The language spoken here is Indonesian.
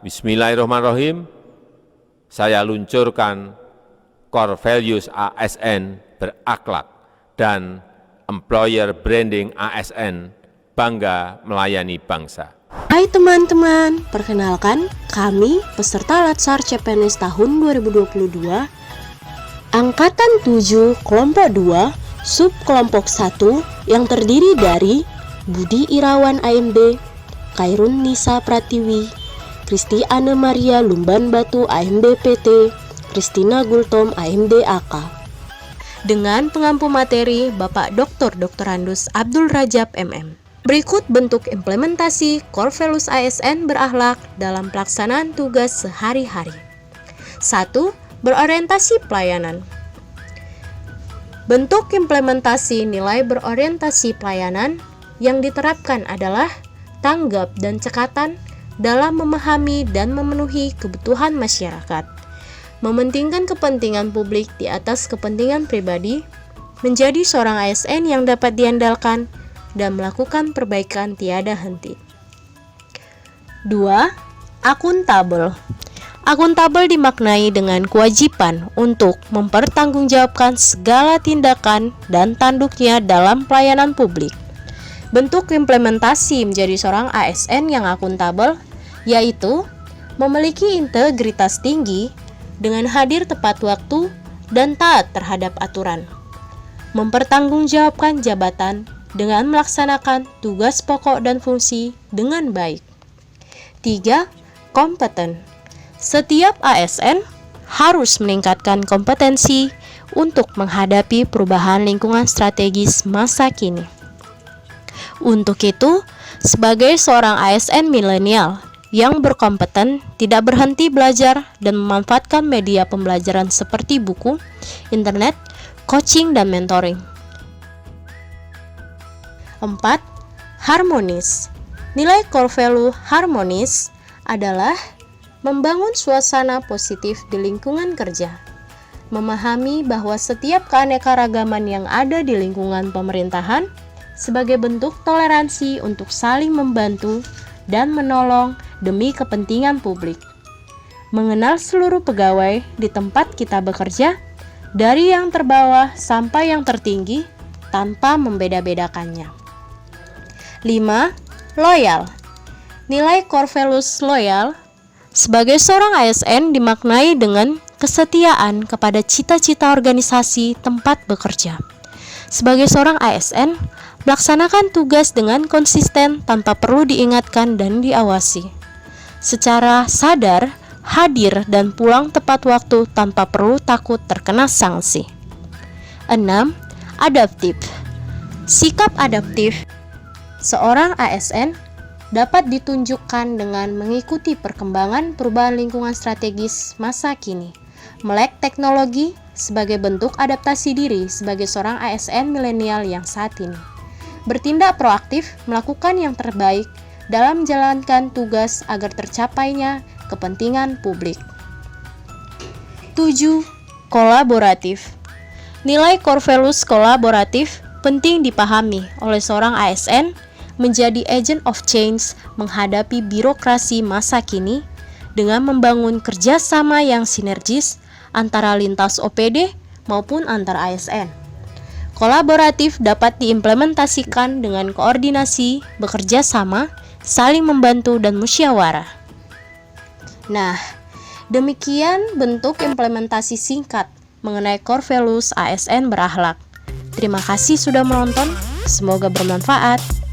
Bismillahirrahmanirrahim. Saya luncurkan Core Values ASN berakhlak dan Employer Branding ASN bangga melayani bangsa. Hai teman-teman, perkenalkan kami peserta Latsar CPNS tahun 2022 Angkatan 7 Kelompok 2 Sub Kelompok 1 yang terdiri dari Budi Irawan AMB, Khairun Nisa Pratiwi, Kristi Anne Maria Lumban Batu AMB PT, Kristina Gultom AMB AK. Dengan pengampu materi Bapak Dr. Andus Abdul Rajab MM. Berikut bentuk implementasi Core Values ASN berakhlak dalam pelaksanaan tugas sehari-hari. 1. Berorientasi pelayanan. Bentuk implementasi nilai berorientasi pelayanan yang diterapkan adalah tanggap dan cekatan dalam memahami dan memenuhi kebutuhan masyarakat, mementingkan kepentingan publik di atas kepentingan pribadi, menjadi seorang ASN yang dapat diandalkan, dan melakukan perbaikan tiada henti. 2. Akuntabel. Akuntabel dimaknai dengan kewajiban untuk mempertanggungjawabkan segala tindakan dan tanduknya dalam pelayanan publik. Bentuk implementasi menjadi seorang ASN yang akuntabel yaitu memiliki integritas tinggi dengan hadir tepat waktu dan taat terhadap aturan, mempertanggungjawabkan jabatan dengan melaksanakan tugas pokok dan fungsi dengan baik. 3. Kompeten. Setiap ASN harus meningkatkan kompetensi untuk menghadapi perubahan lingkungan strategis masa kini. Untuk itu, sebagai seorang ASN milenial yang berkompeten tidak berhenti belajar dan memanfaatkan media pembelajaran seperti buku, internet, coaching, dan mentoring. 4. Harmonis. Nilai core value harmonis adalah membangun suasana positif di lingkungan kerja, memahami bahwa setiap keanekaragaman yang ada di lingkungan pemerintahan sebagai bentuk toleransi untuk saling membantu dan menolong demi kepentingan publik, mengenal seluruh pegawai di tempat kita bekerja dari yang terbawah sampai yang tertinggi tanpa membeda-bedakannya. 5. Loyal. Nilai core values loyal sebagai seorang ASN dimaknai dengan kesetiaan kepada cita-cita organisasi tempat bekerja. Sebagai seorang ASN, melaksanakan tugas dengan konsisten tanpa perlu diingatkan dan diawasi. Secara sadar, hadir dan pulang tepat waktu tanpa perlu takut terkena sanksi. 6. Adaptif. Sikap adaptif seorang ASN dapat ditunjukkan dengan mengikuti perkembangan perubahan lingkungan strategis masa kini, melek teknologi sebagai bentuk adaptasi diri sebagai seorang ASN milenial yang saat ini, bertindak proaktif melakukan yang terbaik dalam menjalankan tugas agar tercapainya kepentingan publik. 7. Kolaboratif. Nilai core values kolaboratif penting dipahami oleh seorang ASN menjadi agent of change menghadapi birokrasi masa kini dengan membangun kerjasama yang sinergis antara lintas OPD maupun antar ASN. Kolaboratif dapat diimplementasikan dengan koordinasi, bekerja sama, saling membantu, dan musyawarah. Nah, demikian bentuk implementasi singkat mengenai core values ASN berakhlak. Terima kasih sudah menonton, semoga bermanfaat.